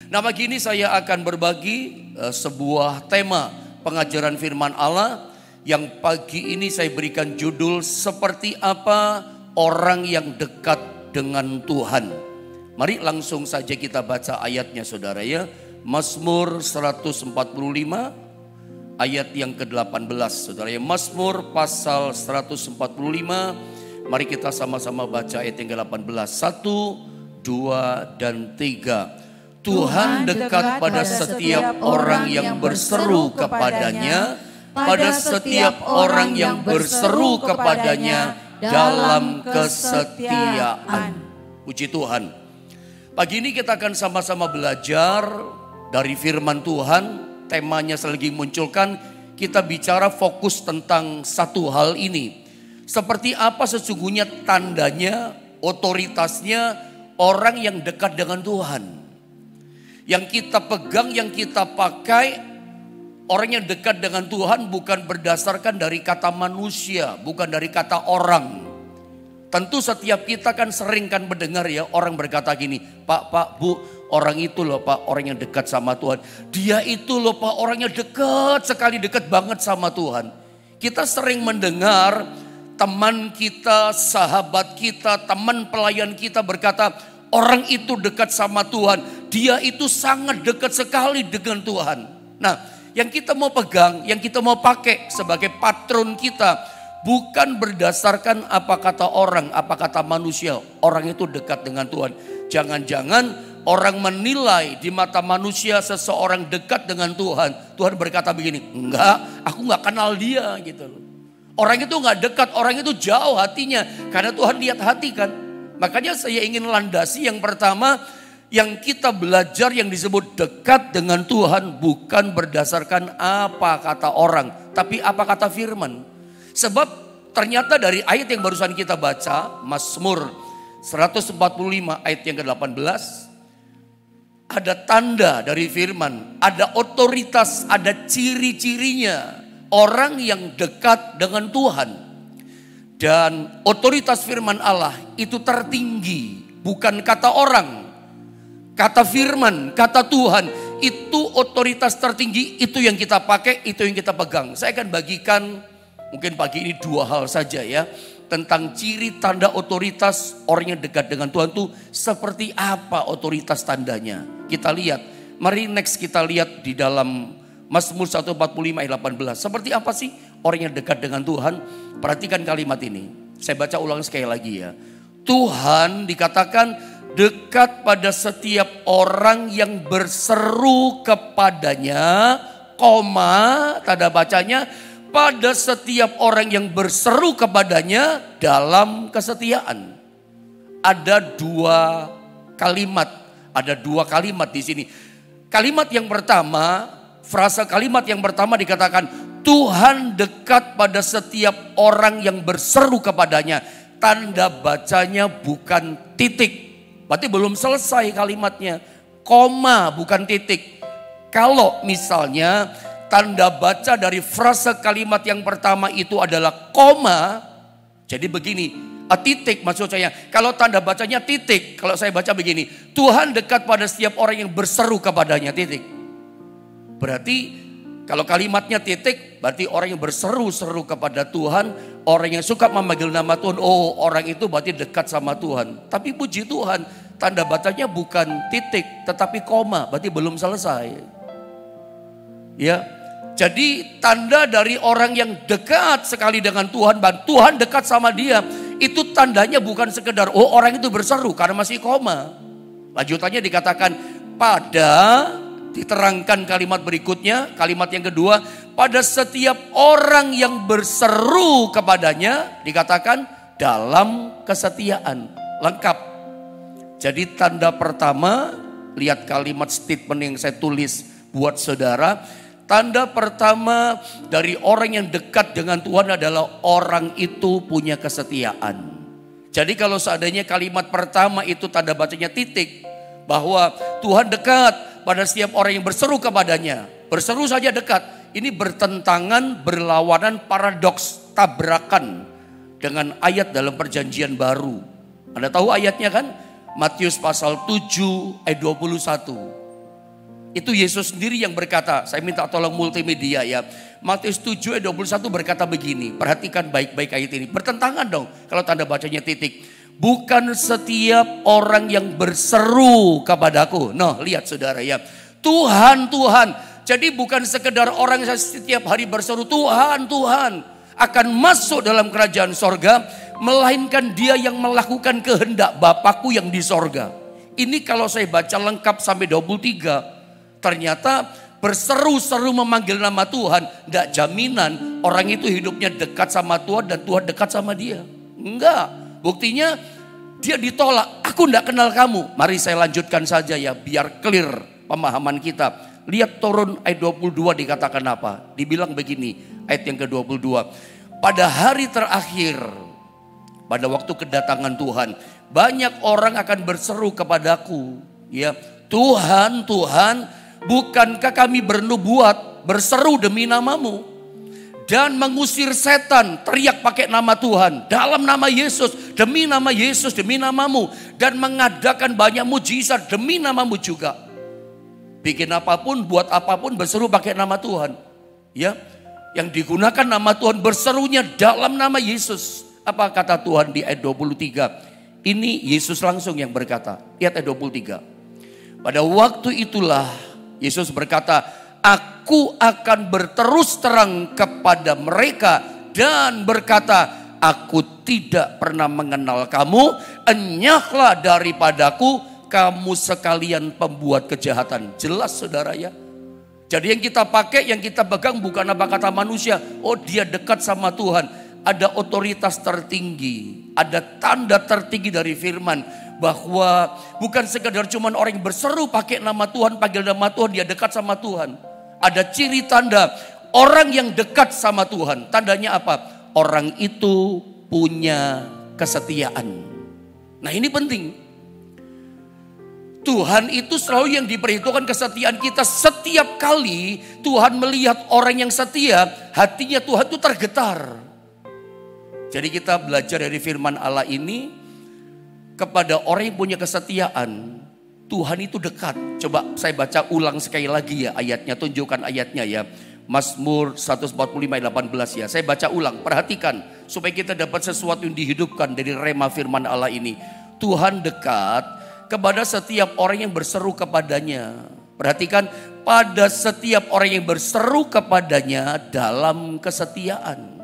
Nah, pagi ini saya akan berbagi sebuah tema pengajaran firman Allah yang pagi ini saya berikan judul seperti apa orang yang dekat dengan Tuhan. Mari langsung saja kita baca ayatnya saudara ya. Mazmur 145 ayat yang ke-18 saudara ya. Mazmur pasal 145. Mari kita sama-sama baca ayat yang ke-18. 1, 2, dan 3. Tuhan dekat pada setiap orang yang berseru kepadanya, pada setiap orang yang berseru kepadanya dalam kesetiaan. Puji Tuhan. Pagi ini kita akan sama-sama belajar dari firman Tuhan. Temanya selagi munculkan, kita bicara fokus tentang satu hal ini. Seperti apa sesungguhnya tandanya, otoritasnya orang yang dekat dengan Tuhan. Yang kita pegang, yang kita pakai, orang yang dekat dengan Tuhan bukan berdasarkan dari kata manusia, bukan dari kata orang. Tentu setiap kita kan sering kan mendengar ya orang berkata gini, Pak, Bu, orang itu loh Pak, orang yang dekat sama Tuhan. Dia itu loh Pak, orangnya dekat sekali, dekat banget sama Tuhan. Kita sering mendengar teman kita, sahabat kita, teman pelayan kita berkata, orang itu dekat sama Tuhan. Dia itu sangat dekat sekali dengan Tuhan. Nah, yang kita mau pegang, yang kita mau pakai sebagai patron kita, bukan berdasarkan apa kata orang, apa kata manusia. Orang itu dekat dengan Tuhan. Jangan-jangan orang menilai di mata manusia seseorang dekat dengan Tuhan. Tuhan berkata begini, enggak, aku enggak kenal dia gitu loh. Orang itu enggak dekat, orang itu jauh hatinya. Karena Tuhan lihat hati kan. Makanya saya ingin landasi yang pertama, yang kita belajar yang disebut dekat dengan Tuhan bukan berdasarkan apa kata orang, tapi apa kata firman. Sebab ternyata dari ayat yang barusan kita baca, Mazmur 145 ayat yang ke-18, ada tanda dari firman, ada otoritas, ada ciri-cirinya orang yang dekat dengan Tuhan. Dan otoritas firman Allah itu tertinggi, bukan kata orang. Kata firman, kata Tuhan, itu otoritas tertinggi, itu yang kita pakai, itu yang kita pegang. Saya akan bagikan mungkin pagi ini dua hal saja ya. Tentang ciri tanda otoritas orang yang dekat dengan Tuhan itu seperti apa otoritas tandanya. Kita lihat, mari next kita lihat di dalam Mazmur 145 ayat 18. Seperti apa sih orang yang dekat dengan Tuhan? Perhatikan kalimat ini. Saya baca ulang sekali lagi ya. Tuhan dikatakan dekat pada setiap orang yang berseru kepadanya, koma, tanda bacanya, pada setiap orang yang berseru kepadanya dalam kesetiaan. Ada dua kalimat di sini. Kalimat yang pertama, frasa kalimat yang pertama dikatakan, Tuhan dekat pada setiap orang yang berseru kepadanya. Tanda bacanya bukan titik. Berarti belum selesai kalimatnya. Koma bukan titik. Kalau misalnya tanda baca dari frase kalimat yang pertama itu adalah koma. Jadi begini, titik maksud saya. Kalau tanda bacanya titik, kalau saya baca begini. Tuhan dekat pada setiap orang yang berseru kepadanya, titik. Berarti kalau kalimatnya titik, berarti orang yang berseru-seru kepada Tuhan, orang yang suka memanggil nama Tuhan, oh orang itu berarti dekat sama Tuhan. Tapi puji Tuhan, tanda bacanya bukan titik, tetapi koma, berarti belum selesai. Ya, jadi tanda dari orang yang dekat sekali dengan Tuhan, dan Tuhan dekat sama dia, itu tandanya bukan sekedar, oh orang itu berseru karena masih koma. Lanjutannya dikatakan pada, diterangkan kalimat berikutnya, kalimat yang kedua, pada setiap orang yang berseru kepadanya, dikatakan dalam kesetiaan, lengkap. Jadi tanda pertama, lihat kalimat statement yang saya tulis buat saudara. Tanda pertama dari orang yang dekat dengan Tuhan adalah orang itu punya kesetiaan. Jadi kalau seandainya kalimat pertama itu tanda bacanya titik, bahwa Tuhan dekat pada setiap orang yang berseru kepadanya. Berseru saja dekat. Ini bertentangan, berlawanan, paradoks, tabrakan dengan ayat dalam perjanjian baru. Anda tahu ayatnya kan? Matius pasal 7 ayat 21. Itu Yesus sendiri yang berkata, saya minta tolong multimedia ya. Matius 7 ayat 21 berkata begini, perhatikan baik-baik ayat ini. Bertentangan dong kalau tanda bacanya titik. Bukan setiap orang yang berseru kepadaku. Nah, lihat saudara ya. Tuhan, Tuhan. Jadi bukan sekedar orang yang setiap hari berseru Tuhan, Tuhan akan masuk dalam kerajaan sorga, melainkan dia yang melakukan kehendak Bapakku yang di sorga. Ini kalau saya baca lengkap sampai 23, ternyata berseru-seru memanggil nama Tuhan, tidak jaminan orang itu hidupnya dekat sama Tuhan dan Tuhan dekat sama dia. Enggak, buktinya dia ditolak. Aku tidak kenal kamu. Mari saya lanjutkan saja ya, biar clear pemahaman kita. Lihat turun ayat 22 dikatakan apa? Dibilang begini, ayat yang ke-22. Pada hari terakhir, pada waktu kedatangan Tuhan, banyak orang akan berseru kepadaku, ya, Tuhan, Tuhan, bukankah kami bernubuat, berseru demi namamu, dan mengusir setan, teriak pakai nama Tuhan, dalam nama Yesus, demi namamu, dan mengadakan banyak mujizat demi namamu juga. Bikin apapun, buat apapun, berseru pakai nama Tuhan, ya. Yang digunakan nama Tuhan, berserunya dalam nama Yesus. Apa kata Tuhan di ayat 23? Ini Yesus langsung yang berkata. Lihat ayat 23. Pada waktu itulah Yesus berkata, aku akan berterus terang kepada mereka dan berkata, aku tidak pernah mengenal kamu, enyahlah daripadaku, kamu sekalian pembuat kejahatan. Jelas saudara ya. Jadi yang kita pakai, yang kita pegang bukan apa kata manusia. Oh, dia dekat sama Tuhan. Ada otoritas tertinggi, ada tanda tertinggi dari firman. Bahwa bukan sekedar cuman orang yang berseru pakai nama Tuhan, panggil nama Tuhan, dia dekat sama Tuhan. Ada ciri tanda orang yang dekat sama Tuhan. Tandanya apa? Orang itu punya kesetiaan. Nah ini penting. Tuhan itu selalu yang diperhitungkan kesetiaan kita. Setiap kali Tuhan melihat orang yang setia, hatinya Tuhan itu tergetar. Jadi kita belajar dari firman Allah ini, kepada orang yang punya kesetiaan, Tuhan itu dekat. Coba saya baca ulang sekali lagi ya ayatnya, tunjukkan ayatnya ya. Mazmur 145 ayat 18 ya. Saya baca ulang, perhatikan supaya kita dapat sesuatu yang dihidupkan dari rema firman Allah ini. Tuhan dekat kepada setiap orang yang berseru kepadanya. Perhatikan, pada setiap orang yang berseru kepadanya dalam kesetiaan.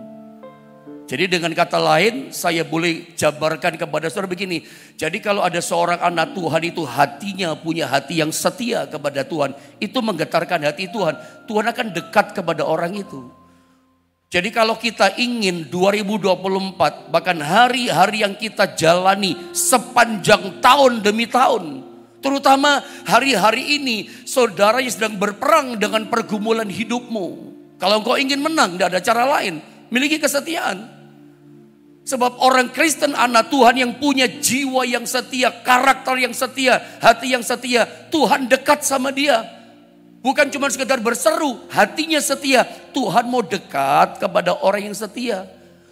Jadi dengan kata lain, saya boleh jabarkan kepada saudara begini. Jadi kalau ada seorang anak Tuhan itu hatinya punya hati yang setia kepada Tuhan, itu menggetarkan hati Tuhan. Tuhan akan dekat kepada orang itu. Jadi kalau kita ingin 2024, bahkan hari-hari yang kita jalani sepanjang tahun demi tahun, terutama hari-hari ini, saudara yang sedang berperang dengan pergumulan hidupmu. Kalau engkau ingin menang, tidak ada cara lain, miliki kesetiaan. Sebab orang Kristen anak Tuhan yang punya jiwa yang setia, karakter yang setia, hati yang setia, Tuhan dekat sama dia. Bukan cuma sekedar berseru, hatinya setia. Tuhan mau dekat kepada orang yang setia.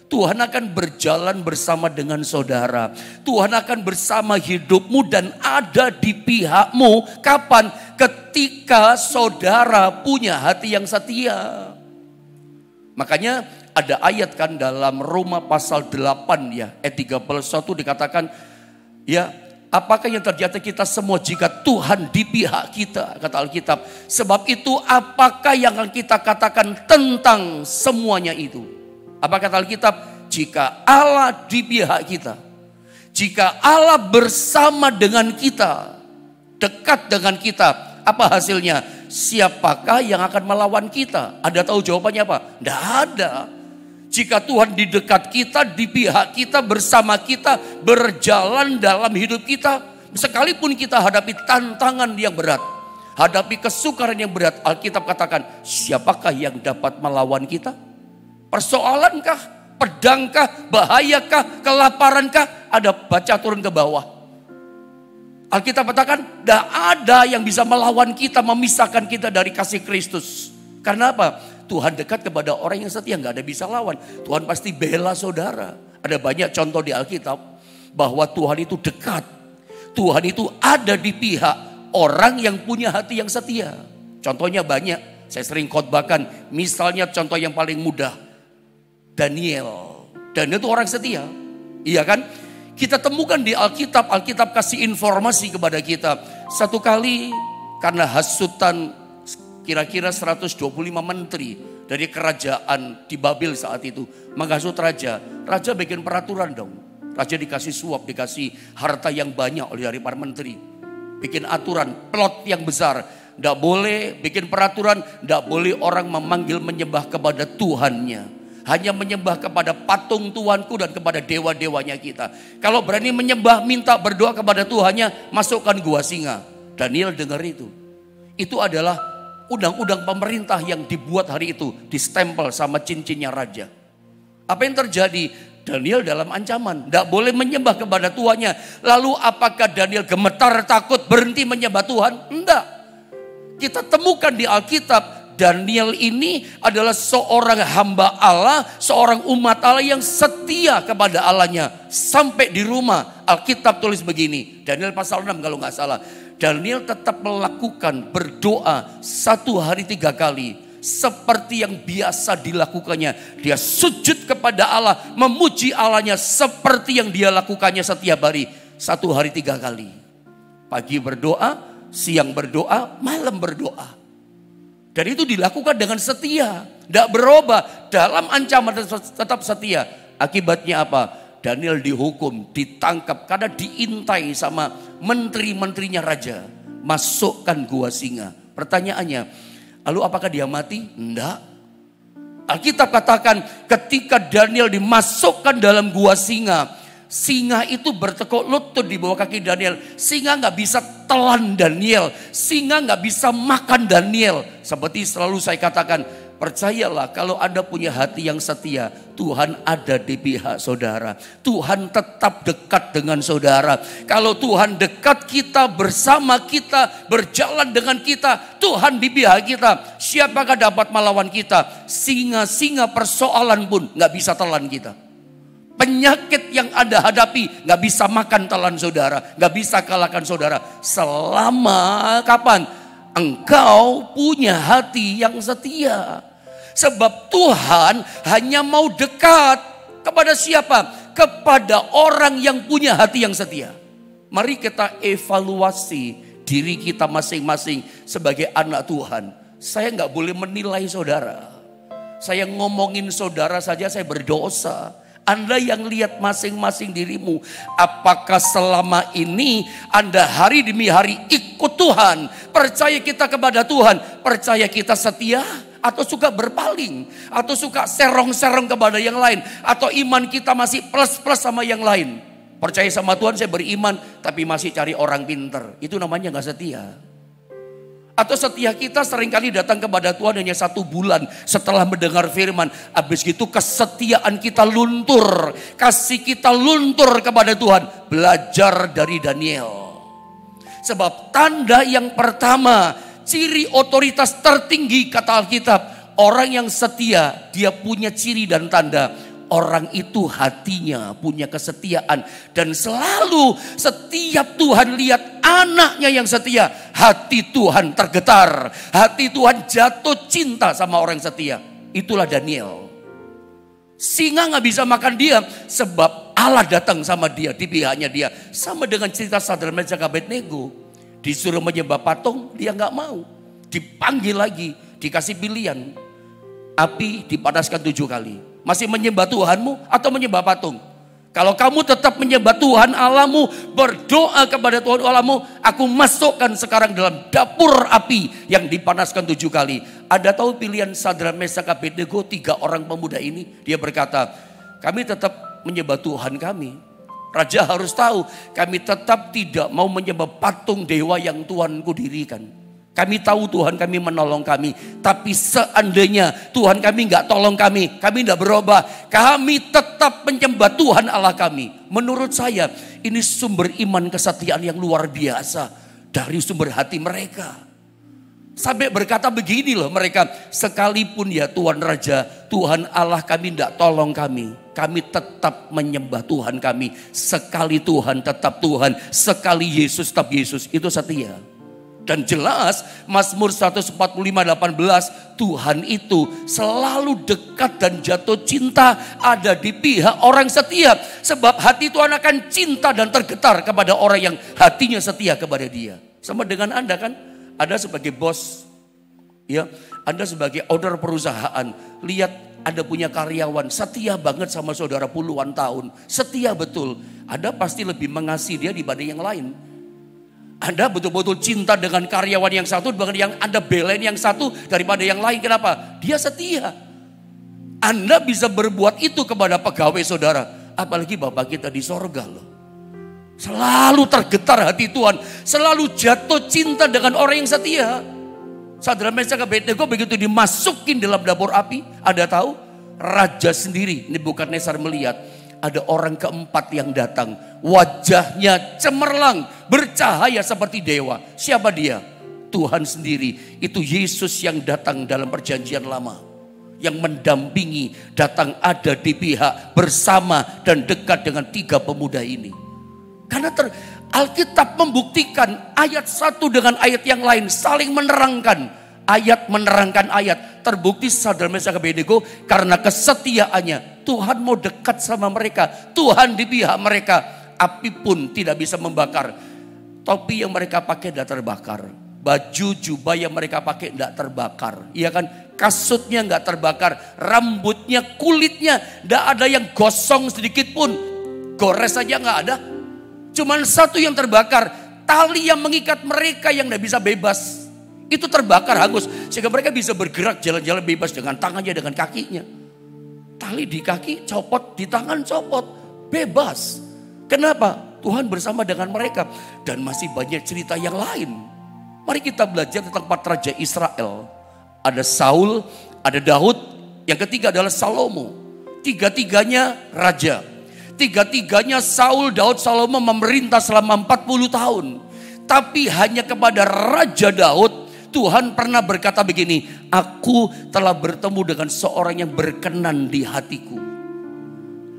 Tuhan akan berjalan bersama dengan saudara. Tuhan akan bersama hidupmu dan ada di pihakmu. Kapan? Ketika saudara punya hati yang setia. Makanya ada ayat kan dalam Roma pasal 8 ya, ayat 31 dikatakan ya, apakah yang terjadi kita semua jika Tuhan di pihak kita, kata Alkitab. Sebab itu apakah yang akan kita katakan tentang semuanya itu? Apa kata Alkitab? Jika Allah di pihak kita, jika Allah bersama dengan kita, dekat dengan kita, apa hasilnya? Siapakah yang akan melawan kita? Ada tahu jawabannya apa? Tidak ada. Jika Tuhan di dekat kita, di pihak kita, bersama kita, berjalan dalam hidup kita, sekalipun kita hadapi tantangan yang berat, hadapi kesukaran yang berat, Alkitab katakan, siapakah yang dapat melawan kita? Persoalankah? Pedangkah? Bahayakah? Kelaparankah? Ada, baca turun ke bawah. Alkitab katakan, tidak ada yang bisa melawan kita, memisahkan kita dari kasih Kristus. Karena apa? Tuhan dekat kepada orang yang setia, nggak ada bisa lawan. Tuhan pasti bela saudara. Ada banyak contoh di Alkitab bahwa Tuhan itu dekat. Tuhan itu ada di pihak orang yang punya hati yang setia. Contohnya banyak, saya sering khotbahkan. Misalnya contoh yang paling mudah, Daniel. Daniel itu orang setia, iya kan? Kita temukan di Alkitab, Alkitab kasih informasi kepada kita. Satu kali karena hasutan kira-kira 125 menteri dari kerajaan di Babel saat itu menghasut raja. Raja bikin peraturan dong. Raja dikasih suap, dikasih harta yang banyak oleh dari para menteri. Bikin aturan, plot yang besar. Tidak boleh bikin peraturan, tidak boleh orang memanggil menyembah kepada Tuhannya. Hanya menyembah kepada patung Tuanku dan kepada dewa-dewanya kita. Kalau berani menyembah, minta berdoa kepada Tuhannya, masukkan gua singa. Daniel dengar itu. Itu adalah undang-undang pemerintah yang dibuat hari itu. Distempel sama cincinnya raja. Apa yang terjadi? Daniel dalam ancaman. Tidak boleh menyembah kepada Tuhannya. Lalu apakah Daniel gemetar takut berhenti menyembah Tuhan? Enggak. Kita temukan di Alkitab. Daniel ini adalah seorang hamba Allah, seorang umat Allah yang setia kepada Allahnya. Sampai di rumah Alkitab tulis begini, Daniel pasal 6 kalau nggak salah. Daniel tetap melakukan berdoa 1 hari 3 kali. Seperti yang biasa dilakukannya. Dia sujud kepada Allah, memuji Allahnya seperti yang dia lakukannya setiap hari. 1 hari 3 kali. Pagi berdoa, siang berdoa, malam berdoa. Dan itu dilakukan dengan setia. Tidak berubah. Dalam ancaman tetap setia. Akibatnya apa? Daniel dihukum, ditangkap. Karena diintai sama menteri-menterinya raja. Masukkan gua singa. Pertanyaannya, lalu apakah dia mati? Tidak. Alkitab katakan ketika Daniel dimasukkan dalam gua singa. Singa itu bertekuk lutut di bawah kaki Daniel. Singa gak bisa telan Daniel. Singa gak bisa makan Daniel. Seperti selalu saya katakan, percayalah kalau Anda punya hati yang setia, Tuhan ada di pihak saudara. Tuhan tetap dekat dengan saudara. Kalau Tuhan dekat kita, bersama kita, berjalan dengan kita, Tuhan di pihak kita. Siapakah dapat melawan kita? Singa-singa persoalan pun gak bisa telan kita. Penyakit yang Anda hadapi gak bisa makan telan saudara, gak bisa kalahkan saudara. Selama kapan? Engkau punya hati yang setia. Sebab Tuhan hanya mau dekat kepada siapa? Kepada orang yang punya hati yang setia. Mari kita evaluasi diri kita masing-masing sebagai anak Tuhan. Saya gak boleh menilai saudara. Saya ngomongin saudara saja saya berdosa. Anda yang lihat masing-masing dirimu. Apakah selama ini Anda hari demi hari ikut Tuhan? Percaya kita kepada Tuhan? Percaya kita setia? Atau suka berpaling? Atau suka serong-serong kepada yang lain? Atau iman kita masih plus-plus sama yang lain? Percaya sama Tuhan saya beriman tapi masih cari orang pinter. Itu namanya gak setia. Atau setia kita seringkali datang kepada Tuhan hanya 1 bulan setelah mendengar firman. Habis itu kesetiaan kita luntur. Kasih kita luntur kepada Tuhan. Belajar dari Daniel. Sebab tanda yang pertama, ciri otoritas tertinggi kata Alkitab. Orang yang setia, dia punya ciri dan tanda. Orang itu hatinya punya kesetiaan. Dan selalu setiap Tuhan lihat anaknya yang setia, hati Tuhan tergetar. Hati Tuhan jatuh cinta sama orang setia. Itulah Daniel. Singa gak bisa makan dia sebab Allah datang sama dia, di pihaknya dia. Sama dengan cerita Sadrak Meshach Abednego. Disuruh menyembah patung, dia gak mau. Dipanggil lagi, dikasih pilihan. Api dipanaskan 7 kali. Masih menyembah Tuhanmu atau menyembah patung? Kalau kamu tetap menyembah Tuhan Allahmu, berdoa kepada Tuhan Allahmu, aku masukkan sekarang dalam dapur api yang dipanaskan 7 kali. Ada tahu pilihan Sadrak Meshach Abednego 3 orang pemuda ini? Dia berkata, kami tetap menyembah Tuhan kami. Raja harus tahu, kami tetap tidak mau menyembah patung dewa yang Tuhanku dirikan. Kami tahu Tuhan kami menolong kami. Tapi seandainya Tuhan kami gak tolong kami gak berubah. Kami tetap menyembah Tuhan Allah kami. Menurut saya ini sumber iman kesetiaan yang luar biasa. Dari sumber hati mereka. Sampai berkata begini loh mereka. Sekalipun ya Tuhan Raja, Tuhan Allah kami gak tolong kami. Kami tetap menyembah Tuhan kami. Sekali Tuhan tetap Tuhan. Sekali Yesus tetap Yesus. Itu setia. Dan jelas Mazmur 145:18, Tuhan itu selalu dekat dan jatuh cinta ada di pihak orang setia. Sebab hati Tuhan akan cinta dan tergetar kepada orang yang hatinya setia kepada Dia. Sama dengan Anda kan, Anda sebagai bos, ya, Anda sebagai owner perusahaan, lihat Anda punya karyawan setia banget sama saudara puluhan tahun, setia betul. Anda pasti lebih mengasihi dia dibanding yang lain. Anda betul-betul cinta dengan karyawan yang satu dibanding yang Anda belain yang satu daripada yang lain. Kenapa? Dia setia. Anda bisa berbuat itu kepada pegawai saudara. Apalagi Bapak kita di sorga loh. Selalu tergetar hati Tuhan. Selalu jatuh cinta dengan orang yang setia. Sadrak Meshach Abednego begitu dimasukin dalam dapur api. Anda tahu? Raja sendiri, Nebukadnezar melihat. Ada orang keempat yang datang. Wajahnya cemerlang, bercahaya seperti dewa. Siapa dia? Tuhan sendiri. Itu Yesus yang datang dalam perjanjian lama. Yang mendampingi, datang ada di pihak bersama dan dekat dengan tiga pemuda ini. Karena Alkitab membuktikan ayat satu dengan ayat yang lain saling menerangkan. Ayat menerangkan ayat. Terbukti Sadrak Meshach Abednego karena kesetiaannya. Tuhan mau dekat sama mereka. Tuhan di pihak mereka. Api pun tidak bisa membakar. Topi yang mereka pakai tidak terbakar. Baju jubah yang mereka pakai tidak terbakar. Iya kan? Kasutnya nggak terbakar. Rambutnya, kulitnya tidak ada yang gosong sedikit pun. Gores saja nggak ada. Cuman satu yang terbakar. Tali yang mengikat mereka yang tidak bisa bebas. Itu terbakar hangus. Sehingga mereka bisa bergerak jalan-jalan bebas dengan tangannya, dengan kakinya. Tali di kaki copot, di tangan copot. Bebas. Kenapa? Tuhan bersama dengan mereka. Dan masih banyak cerita yang lain. Mari kita belajar tentang 4 raja Israel. Ada Saul, ada Daud. Yang ketiga adalah Salomo. Tiga-tiganya raja. Tiga-tiganya Saul, Daud, Salomo memerintah selama 40 tahun. Tapi hanya kepada Raja Daud Tuhan pernah berkata begini, aku telah bertemu dengan seorang yang berkenan di hatiku.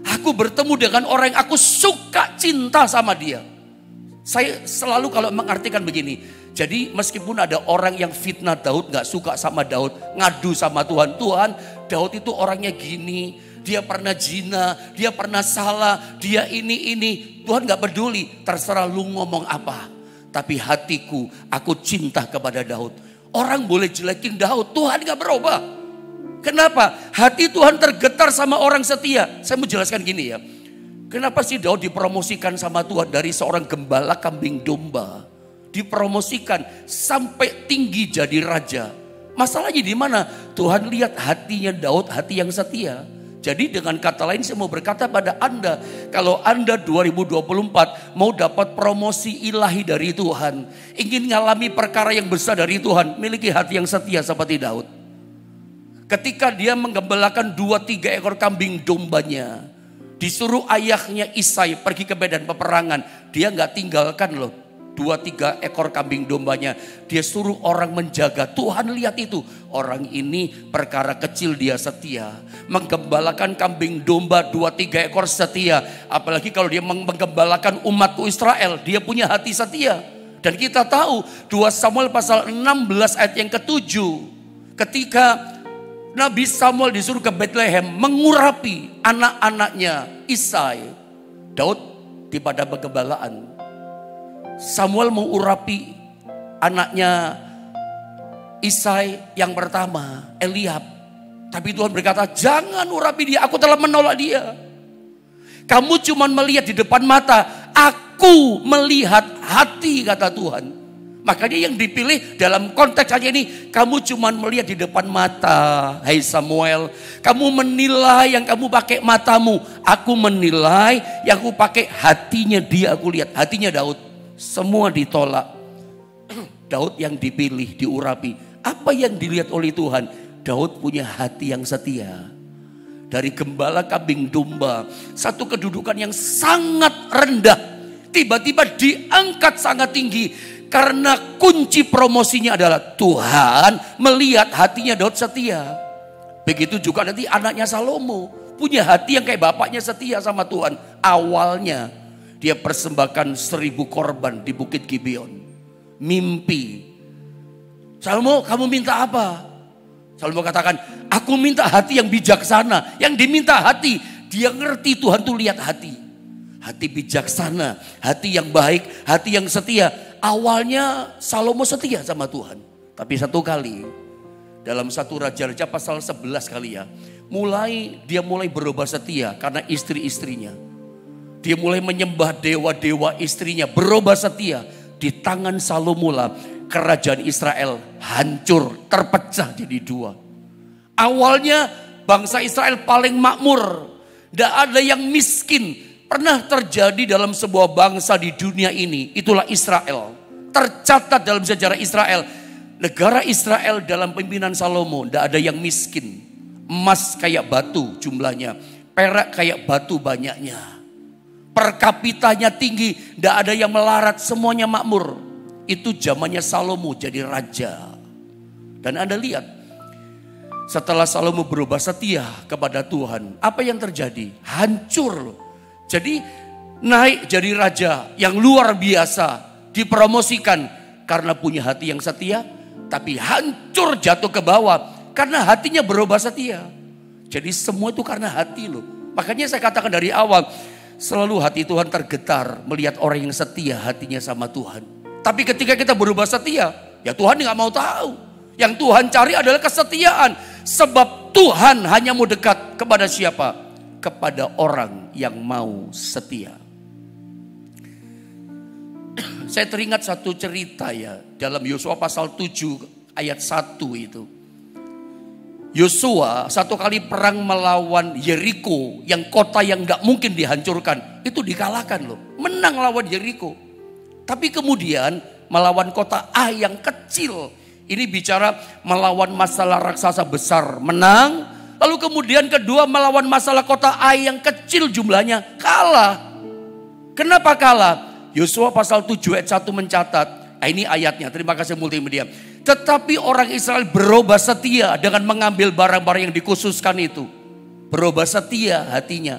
Aku bertemu dengan orang yang aku suka cinta sama dia. Saya selalu kalau mengartikan begini. Jadi meskipun ada orang yang fitnah Daud, gak suka sama Daud, ngadu sama Tuhan. Tuhan, Daud itu orangnya gini, dia pernah zina, dia pernah salah, dia ini. Tuhan gak peduli, terserah lu ngomong apa. Tapi hatiku, aku cinta kepada Daud. Orang boleh jelekin Daud, Tuhan gak berubah. Kenapa? Hati Tuhan tergetar sama orang setia. Saya mau jelaskan gini ya. Kenapa sih Daud dipromosikan sama Tuhan dari seorang gembala kambing domba? Dipromosikan sampai tinggi jadi raja. Masalahnya di mana? Tuhan lihat hatinya Daud, hati yang setia. Jadi dengan kata lain saya mau berkata pada Anda, kalau Anda 2024 mau dapat promosi ilahi dari Tuhan, ingin ngalami perkara yang besar dari Tuhan, miliki hati yang setia seperti Daud. Ketika dia menggembalakan 2-3 ekor kambing dombanya, disuruh ayahnya Isai pergi ke medan peperangan, dia nggak tinggalkan loh 2-3 ekor kambing dombanya. Dia suruh orang menjaga. Tuhan lihat itu. Orang ini perkara kecil dia setia. Menggembalakan kambing domba 2-3 ekor setia. Apalagi kalau dia menggembalakan umatku Israel. Dia punya hati setia. Dan kita tahu 2 Samuel pasal 16 ayat yang ke-7. Ketika Nabi Samuel disuruh ke Bethlehem mengurapi anak-anaknya Isai. Daud di padang penggembalaan. Samuel mengurapi anaknya Isai yang pertama, Eliab. Tapi Tuhan berkata, jangan urapi dia, aku telah menolak dia. Kamu cuma melihat di depan mata, aku melihat hati, kata Tuhan. Makanya yang dipilih dalam konteks aja ini, kamu cuma melihat di depan mata. Hai Samuel, kamu menilai yang kamu pakai matamu. Aku menilai yang aku pakai hatinya dia, aku lihat hatinya Daud. Semua ditolak. Daud yang dipilih, diurapi. Apa yang dilihat oleh Tuhan? Daud punya hati yang setia. Dari gembala kambing domba, satu kedudukan yang sangat rendah, tiba-tiba diangkat sangat tinggi. Karena kunci promosinya adalah Tuhan melihat hatinya Daud setia. Begitu juga nanti anaknya Salomo, punya hati yang kayak bapaknya setia sama Tuhan. Awalnya dia persembahkan 1000 korban di Bukit Gibeon. Mimpi Salomo, kamu minta apa? Salomo katakan, aku minta hati yang bijaksana. Yang diminta hati, dia ngerti Tuhan tuh lihat hati. Hati bijaksana, hati yang baik, hati yang setia. Awalnya Salomo setia sama Tuhan. Tapi satu kali, dalam 1 Raja-Raja pasal 11 kali ya. Dia mulai berubah setia karena istri-istrinya. Dia mulai menyembah dewa-dewa istrinya, berubah setia. Di tangan Salomo lah kerajaan Israel hancur, terpecah jadi dua. Awalnya bangsa Israel paling makmur. Tidak ada yang miskin. Pernah terjadi dalam sebuah bangsa di dunia ini. Itulah Israel. Tercatat dalam sejarah Israel. Negara Israel dalam pimpinan Salomo. Tidak ada yang miskin. Emas kayak batu jumlahnya. Perak kayak batu banyaknya. Per kapitanya tinggi, tidak ada yang melarat, semuanya makmur. Itu zamannya Salomo jadi raja. Dan Anda lihat, setelah Salomo berubah setia kepada Tuhan, apa yang terjadi? Hancur. Jadi naik jadi raja yang luar biasa, dipromosikan karena punya hati yang setia, tapi hancur jatuh ke bawah karena hatinya berubah setia. Jadi semua itu karena hati loh. Makanya saya katakan dari awal, selalu hati Tuhan tergetar melihat orang yang setia hatinya sama Tuhan. Tapi ketika kita berubah setia, ya Tuhan nggak mau tahu. Yang Tuhan cari adalah kesetiaan. Sebab Tuhan hanya mau dekat kepada siapa? Kepada orang yang mau setia. Saya teringat satu cerita ya. Dalam Yosua pasal 7 ayat 1 itu. Yosua satu kali perang melawan Yeriko, yang kota yang gak mungkin dihancurkan, itu dikalahkan loh, menang lawan Yeriko. Tapi kemudian melawan kota Ai yang kecil, ini bicara melawan masalah raksasa besar, menang. Lalu kemudian kedua melawan masalah kota Ai yang kecil jumlahnya, kalah. Kenapa kalah? Yosua pasal 7 ayat 1 mencatat, ini ayatnya, terima kasih multimedia. Tetapi orang Israel berubah setia dengan mengambil barang-barang yang dikhususkan itu. Berubah setia hatinya.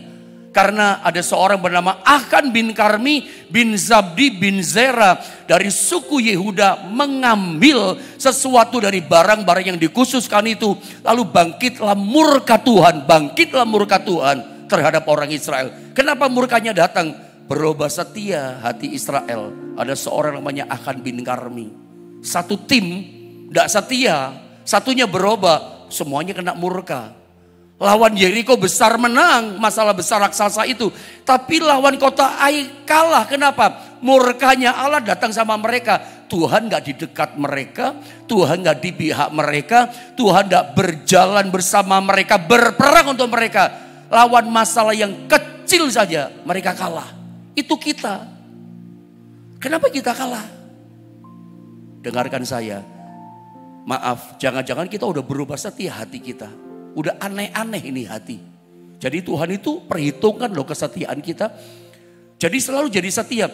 Karena ada seorang bernama Achan bin Karmi bin Zabdi bin Zera dari suku Yehuda mengambil sesuatu dari barang-barang yang dikhususkan itu. Lalu bangkitlah murka Tuhan. Bangkitlah murka Tuhan terhadap orang Israel. Kenapa murkanya datang? Berubah setia hati Israel. Ada seorang namanya Achan bin Karmi. Satu tim tidak setia, satunya berubah, semuanya kena murka. Lawan Yeriko besar menang, masalah besar raksasa itu. Tapi lawan kota Ai kalah, kenapa? Murkanya Allah datang sama mereka. Tuhan gak di dekat mereka, Tuhan gak di pihak mereka, Tuhan gak berjalan bersama mereka, berperang untuk mereka. Lawan masalah yang kecil saja, mereka kalah. Itu kita. Kenapa kita kalah? Dengarkan saya. Maaf, jangan-jangan kita udah berubah setia hati kita. Udah aneh-aneh ini hati. Jadi Tuhan itu perhitungkan loh kesetiaan kita. Jadi selalu jadi setia.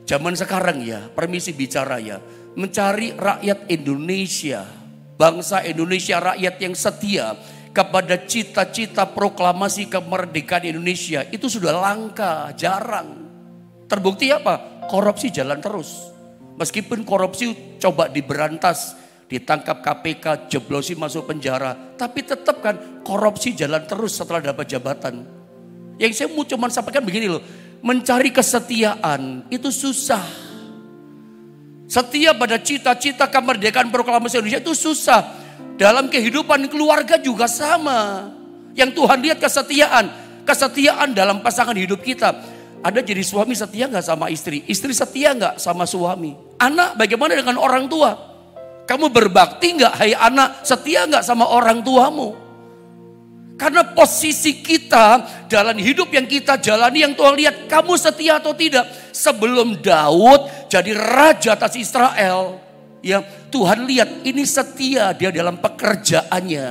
Zaman sekarang ya, permisi bicara ya. Mencari rakyat Indonesia, bangsa Indonesia, rakyat yang setia kepada cita-cita proklamasi kemerdekaan Indonesia. Itu sudah langka, jarang. Terbukti apa? Korupsi jalan terus. Meskipun korupsi coba diberantas, ditangkap KPK, jeblosi masuk penjara. Tapi tetap kan korupsi jalan terus setelah dapat jabatan. Yang saya mau cuma sampaikan begini loh. Mencari kesetiaan itu susah. Setia pada cita-cita kemerdekaan proklamasi Indonesia itu susah. Dalam kehidupan keluarga juga sama. Yang Tuhan lihat kesetiaan. Kesetiaan dalam pasangan hidup kita. Ada jadi suami setia gak sama istri? Istri setia gak sama suami? Anak bagaimana dengan orang tua? Kamu berbakti enggak, hai anak, setia enggak sama orang tuamu? Karena posisi kita dalam hidup yang kita jalani, yang Tuhan lihat, kamu setia atau tidak? Sebelum Daud jadi raja atas Israel, ya Tuhan lihat ini setia dia dalam pekerjaannya,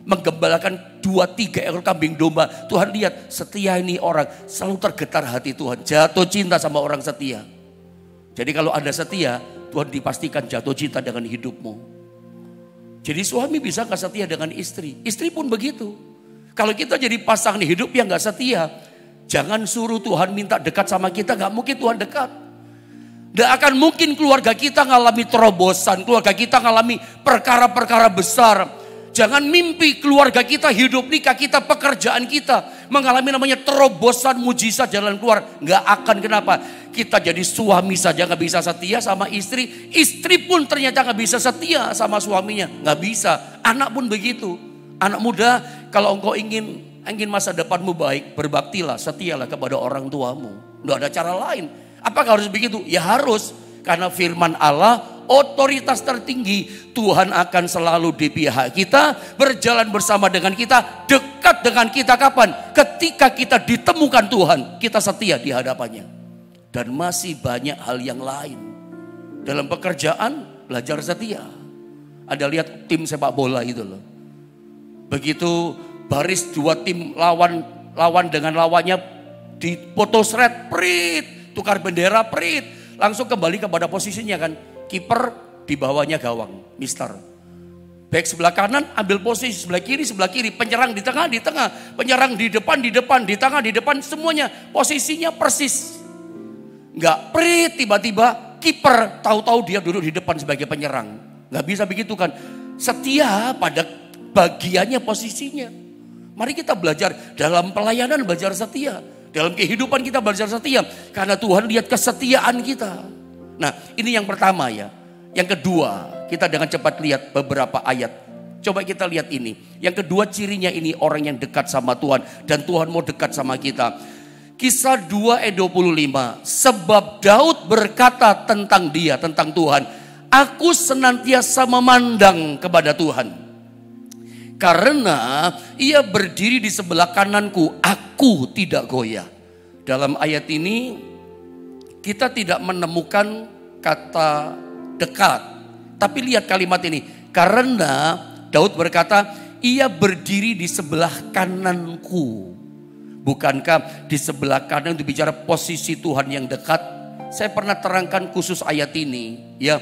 menggembalakan 2-3 ekor kambing domba. Tuhan lihat setia ini orang, selalu tergetar hati Tuhan, jatuh cinta sama orang setia. Jadi kalau Anda setia, Tuhan dipastikan jatuh cinta dengan hidupmu. Jadi suami bisa gak setia dengan istri. Istri pun begitu. Kalau kita jadi pasangan hidup yang gak setia, jangan suruh Tuhan minta dekat sama kita. Gak mungkin Tuhan dekat. Tidak akan mungkin keluarga kita ngalami terobosan, keluarga kita ngalami perkara-perkara besar. Jangan mimpi keluarga kita, hidup nikah kita, pekerjaan kita mengalami namanya terobosan, mujizat, jalan keluar. Nggak akan. Kenapa? Kita jadi suami saja nggak bisa setia sama istri. Istri pun ternyata nggak bisa setia sama suaminya. Nggak bisa. Anak pun begitu. Anak muda, kalau engkau ingin masa depanmu baik, berbaktilah, setialah kepada orang tuamu. Nggak ada cara lain. Apakah harus begitu? Ya harus. Karena firman Allah, otoritas tertinggi, Tuhan akan selalu di pihak kita, berjalan bersama dengan kita, dekat dengan kita kapan? Ketika kita ditemukan Tuhan, kita setia di hadapannya. Dan masih banyak hal yang lain. Dalam pekerjaan, belajar setia. Ada lihat tim sepak bola itu loh. Begitu baris dua tim lawan dengan lawannya di foto shred, prit. Tukar bendera, prit, langsung kembali kepada posisinya kan. Kiper di bawahnya gawang, mister. Back sebelah kanan ambil posisi, sebelah kiri, penyerang di tengah, penyerang di depan, di tengah, di depan, semuanya posisinya persis. Enggak prit, tiba-tiba kiper tahu-tahu dia duduk di depan sebagai penyerang. Enggak bisa begitu kan. Setia pada bagiannya, posisinya. Mari kita belajar dalam pelayanan, belajar setia. Dalam kehidupan kita belajar setia. Karena Tuhan lihat kesetiaan kita. Nah, ini yang pertama ya. Yang kedua, kita dengan cepat lihat beberapa ayat. Coba kita lihat ini. Yang kedua cirinya ini orang yang dekat sama Tuhan. Dan Tuhan mau dekat sama kita. Kisah 2 ayat 25. Sebab Daud berkata tentang dia, tentang Tuhan. Aku senantiasa memandang kepada Tuhan. Karena ia berdiri di sebelah kananku, aku tidak goyah. Dalam ayat ini kita tidak menemukan kata dekat. Tapi lihat kalimat ini. Karena Daud berkata, ia berdiri di sebelah kananku. Bukankah di sebelah kanan itu bicara posisi Tuhan yang dekat? Saya pernah terangkan khusus ayat ini. Ya.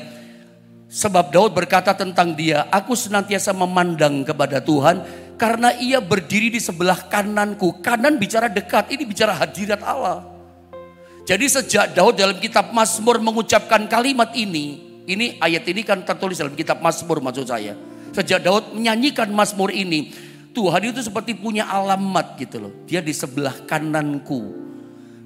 Sebab Daud berkata tentang dia, aku senantiasa memandang kepada Tuhan karena ia berdiri di sebelah kananku. Kanan bicara dekat, ini bicara hadirat Allah. Jadi sejak Daud dalam kitab Mazmur mengucapkan kalimat ini ayat ini kan tertulis dalam kitab Mazmur maksud saya. Sejak Daud menyanyikan Mazmur ini, Tuhan itu seperti punya alamat gitu loh. Dia di sebelah kananku.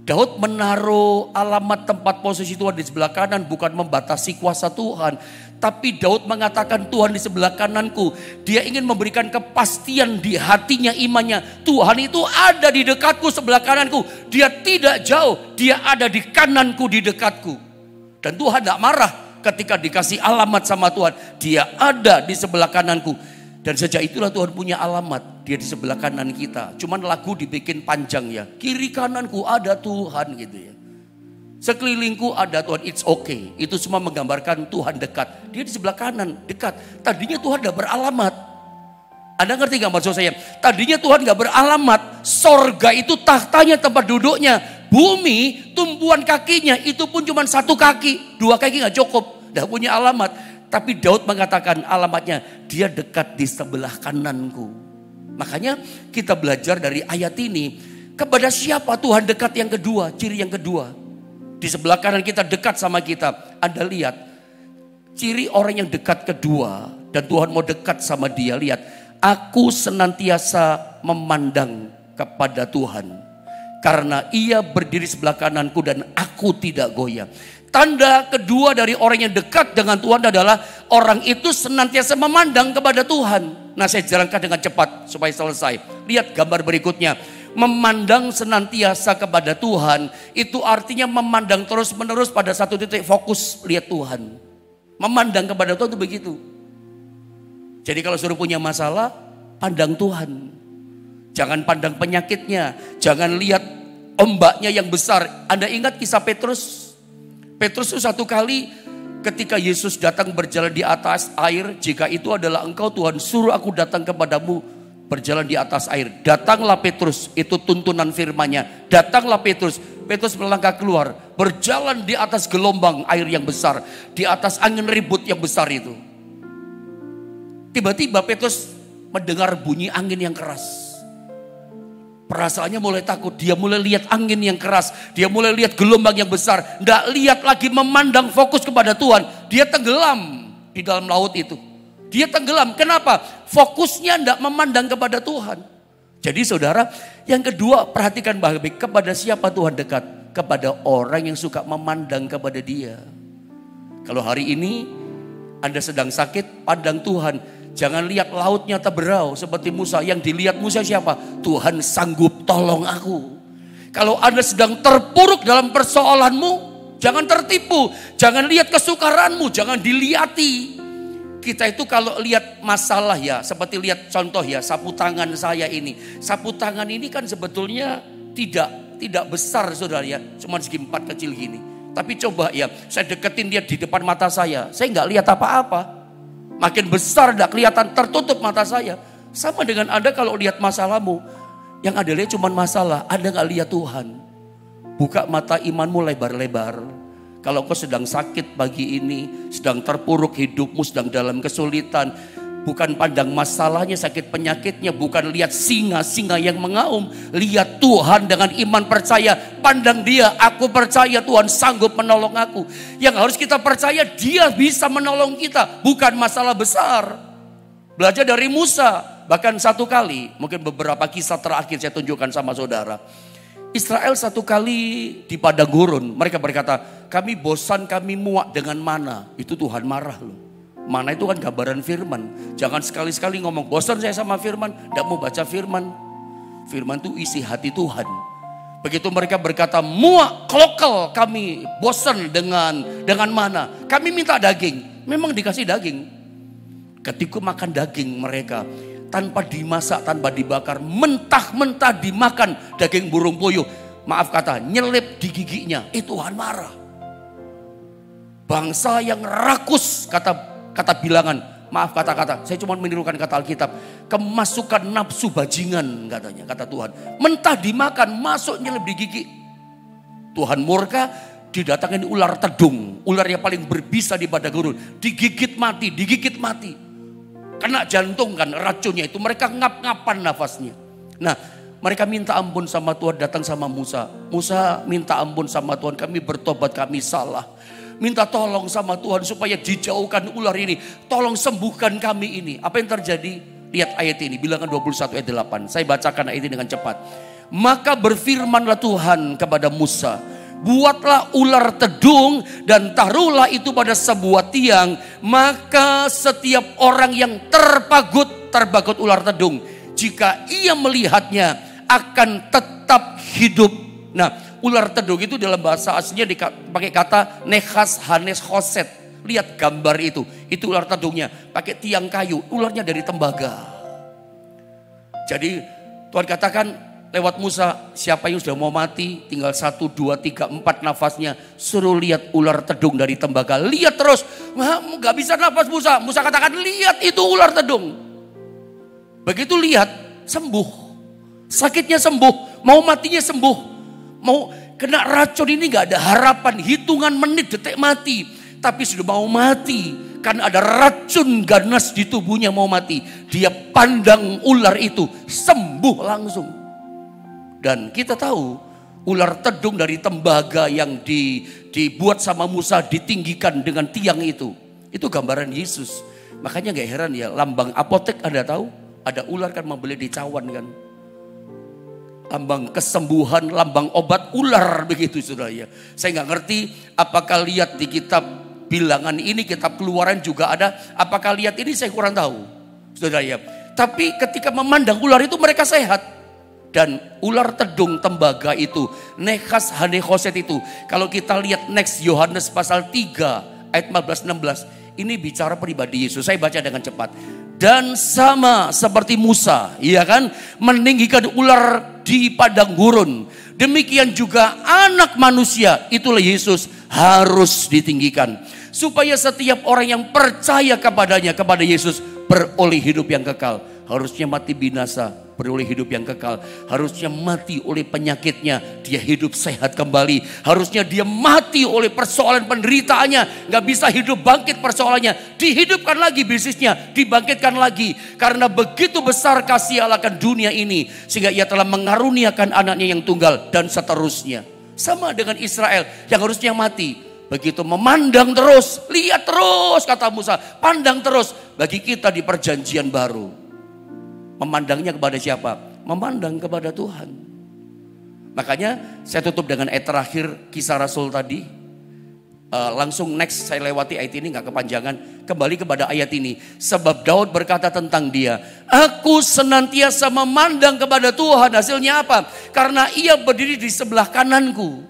Daud menaruh alamat tempat posisi Tuhan di sebelah kanan bukan membatasi kuasa Tuhan. Tapi Daud mengatakan Tuhan di sebelah kananku. Dia ingin memberikan kepastian di hatinya, imannya. Tuhan itu ada di dekatku, sebelah kananku. Dia tidak jauh, dia ada di kananku, di dekatku. Dan Tuhan tidak marah ketika dikasih alamat sama Tuhan. Dia ada di sebelah kananku. Dan sejak itulah Tuhan punya alamat. Dia di sebelah kanan kita. Cuman lagu dibikin panjang ya. Kiri kananku ada Tuhan gitu ya. Sekelilingku ada Tuhan, it's okay. Itu semua menggambarkan Tuhan dekat. Dia di sebelah kanan, dekat. Tadinya Tuhan gak beralamat. Anda ngerti gak maksud saya? Tadinya Tuhan gak beralamat. Sorga itu tahtanya, tempat duduknya. Bumi, tumpuan kakinya, itu pun cuma satu kaki. Dua kaki gak cukup, gak punya alamat. Tapi Daud mengatakan alamatnya, dia dekat di sebelah kananku. Makanya kita belajar dari ayat ini. Kepada siapa Tuhan dekat yang kedua, ciri yang kedua. Di sebelah kanan kita dekat sama kita. Anda lihat ciri orang yang dekat kedua. Dan Tuhan mau dekat sama dia. Lihat. Aku senantiasa memandang kepada Tuhan. Karena ia berdiri sebelah kananku dan aku tidak goyah. Tanda kedua dari orang yang dekat dengan Tuhan adalah orang itu senantiasa memandang kepada Tuhan. Nah saya jalankan dengan cepat supaya selesai. Lihat gambar berikutnya. Memandang senantiasa kepada Tuhan itu artinya memandang terus menerus pada satu titik fokus lihat Tuhan. Memandang kepada Tuhan itu begitu. Jadi kalau suruh punya masalah, pandang Tuhan. Jangan pandang penyakitnya, jangan lihat ombaknya yang besar. Anda ingat kisah Petrus? Petrus itu satu kali ketika Yesus datang berjalan di atas air, jika itu adalah engkau Tuhan, suruh aku datang kepadamu. Berjalan di atas air. Datanglah Petrus. Itu tuntunan firman-Nya. Datanglah Petrus. Petrus melangkah keluar. Berjalan di atas gelombang air yang besar. Di atas angin ribut yang besar itu. Tiba-tiba Petrus mendengar bunyi angin yang keras. Perasaannya mulai takut, dia mulai lihat angin yang keras, dia mulai lihat gelombang yang besar. Nggak lihat lagi memandang fokus kepada Tuhan, dia tenggelam di dalam laut itu. Dia tenggelam, kenapa? Fokusnya nggak memandang kepada Tuhan. Jadi saudara, yang kedua perhatikan baik-baik, kepada siapa Tuhan dekat? Kepada orang yang suka memandang kepada Dia. Kalau hari ini Anda sedang sakit, pandang Tuhan. Jangan lihat lautnya terberau seperti Musa. Yang dilihat Musa siapa? Tuhan sanggup tolong aku. Kalau Anda sedang terpuruk dalam persoalanmu, jangan tertipu. Jangan lihat kesukaranmu, jangan dilihati. Kita itu kalau lihat masalah ya, seperti lihat contoh ya, sapu tangan saya ini. Sapu tangan ini kan sebetulnya tidak besar saudara ya, cuma segi 4 kecil gini. Tapi coba ya, saya deketin dia di depan mata saya nggak lihat apa-apa. Makin besar tidak kelihatan, tertutup mata saya. Sama dengan Anda kalau lihat masalahmu, yang Anda lihat cuma masalah, Anda nggak lihat Tuhan. Buka mata imanmu lebar-lebar. Kalau kau sedang sakit pagi ini, sedang terpuruk hidupmu, sedang dalam kesulitan, bukan pandang masalahnya, sakit penyakitnya, bukan lihat singa-singa yang mengaum. Lihat Tuhan dengan iman percaya, pandang Dia, aku percaya Tuhan sanggup menolong aku. Yang harus kita percaya, Dia bisa menolong kita, bukan masalah besar. Belajar dari Musa, bahkan satu kali, mungkin beberapa kisah terakhir saya tunjukkan sama saudara. Israel satu kali di padang gurun, mereka berkata, kami bosan, kami muak dengan mana. Itu Tuhan marah loh. Mana itu kan gambaran firman. Jangan sekali-sekali ngomong, bosan saya sama firman, tidak mau baca firman. Firman itu isi hati Tuhan. Begitu mereka berkata, muak, klokel, kami bosan dengan mana. Kami minta daging, memang dikasih daging. Ketika makan daging mereka, tanpa dimasak, tanpa dibakar, mentah-mentah dimakan daging burung puyuh. Maaf kata, nyelip di giginya, Tuhan marah. Bangsa yang rakus, kata bilangan, maaf kata-kata, saya cuma menirukan kata Alkitab, kemasukan nafsu bajingan katanya, kata Tuhan. Mentah dimakan, masuk nyelip di gigi. Tuhan murka, didatangin ular tedung, ular yang paling berbisa di padang gurun, digigit mati. Kena jantung kan racunnya itu, mereka ngap-ngapan nafasnya. Nah, mereka minta ampun sama Tuhan, datang sama Musa. Musa minta ampun sama Tuhan, kami bertobat, kami salah. Minta tolong sama Tuhan supaya dijauhkan ular ini. Tolong sembuhkan kami ini. Apa yang terjadi? Lihat ayat ini, Bilangan 21 ayat 8. Saya bacakan ayat ini dengan cepat. Maka berfirmanlah Tuhan kepada Musa, buatlah ular tedung dan taruhlah itu pada sebuah tiang. Maka setiap orang yang terbagut ular tedung, jika ia melihatnya akan tetap hidup. Nah, ular tedung itu dalam bahasa aslinya dipakai kata nechas hanes khoset. Lihat gambar itu ular tedungnya pakai tiang kayu, ularnya dari tembaga. Jadi Tuhan katakan lewat Musa, siapa yang sudah mau mati, tinggal 1, 2, 3, 4 nafasnya, suruh lihat ular tedung dari tembaga. Lihat terus, gak bisa nafas Musa. Musa katakan, lihat itu ular tedung. Begitu lihat, sembuh. Sakitnya sembuh, mau matinya sembuh. Mau kena racun ini gak ada harapan, hitungan menit, detik mati. Tapi sudah mau mati, karena ada racun ganas di tubuhnya mau mati. Dia pandang ular itu, sembuh langsung. Dan kita tahu ular tedung dari tembaga yang dibuat sama Musa ditinggikan dengan tiang itu gambaran Yesus. Makanya gak heran ya, lambang apotek Anda tahu, ada ular kan membeli di cawan kan. Lambang kesembuhan, lambang obat ular begitu saudara ya. Saya gak ngerti apakah lihat di kitab Bilangan ini, kitab Keluaran juga ada. Apakah lihat ini saya kurang tahu saudara ya. Tapi ketika memandang ular itu mereka sehat. Dan ular tedung tembaga itu, nechas hanehoset itu. Kalau kita lihat next Yohanes pasal 3 ayat 15-16. Ini bicara pribadi Yesus, saya baca dengan cepat. Dan sama seperti Musa, iya kan, meninggikan ular di padang gurun. Demikian juga anak manusia, itulah Yesus, harus ditinggikan. Supaya setiap orang yang percaya kepadanya, kepada Yesus, beroleh hidup yang kekal. Harusnya mati binasa, beroleh hidup yang kekal. Harusnya mati oleh penyakitnya, dia hidup sehat kembali. Harusnya dia mati oleh persoalan penderitaannya, gak bisa hidup bangkit persoalannya. Dihidupkan lagi bisnisnya, dibangkitkan lagi. Karena begitu besar kasih Allah akan dunia ini, sehingga ia telah mengaruniakan anaknya yang tunggal, dan seterusnya. Sama dengan Israel yang harusnya mati. Begitu memandang terus, lihat terus kata Musa, pandang terus. Bagi kita di perjanjian baru, memandangnya kepada siapa? Memandang kepada Tuhan. Makanya saya tutup dengan ayat terakhir Kisah Rasul tadi. Langsung next, saya lewati ayat ini gak kepanjangan. Kembali kepada ayat ini. Sebab Daud berkata tentang dia, aku senantiasa memandang kepada Tuhan. Hasilnya apa? Karena ia berdiri di sebelah kananku.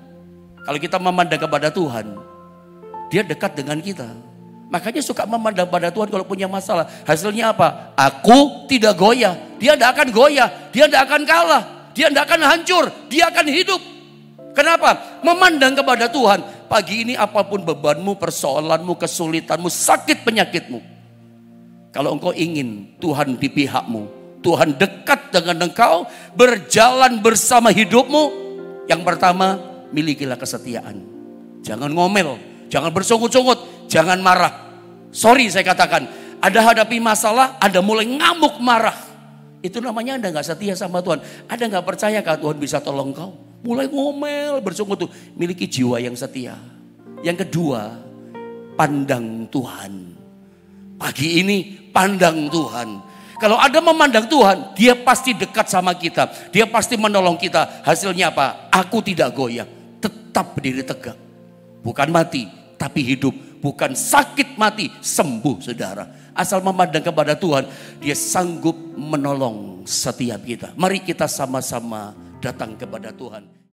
Kalau kita memandang kepada Tuhan, dia dekat dengan kita. Makanya suka memandang pada Tuhan kalau punya masalah. Hasilnya apa? Aku tidak goyah. Dia tidak akan goyah. Dia tidak akan kalah. Dia tidak akan hancur. Dia akan hidup. Kenapa? Memandang kepada Tuhan. Pagi ini apapun bebanmu, persoalanmu, kesulitanmu, sakit penyakitmu. Kalau engkau ingin Tuhan di pihakmu, Tuhan dekat dengan engkau, berjalan bersama hidupmu. Yang pertama, milikilah kesetiaan. Jangan ngomel, jangan bersungut-sungut, jangan marah. Sorry saya katakan, ada hadapi masalah, ada mulai ngamuk marah. Itu namanya Anda gak setia sama Tuhan. Anda gak percaya kalau Tuhan bisa tolong kau. Mulai ngomel, bersungut tuh. Miliki jiwa yang setia. Yang kedua, pandang Tuhan. Pagi ini pandang Tuhan. Kalau ada memandang Tuhan, dia pasti dekat sama kita. Dia pasti menolong kita. Hasilnya apa? Aku tidak goyah. Tetap berdiri tegak. Bukan mati, tapi hidup. Bukan sakit mati, sembuh saudara. Asal memandang kepada Tuhan, dia sanggup menolong setiap kita. Mari kita sama-sama datang kepada Tuhan.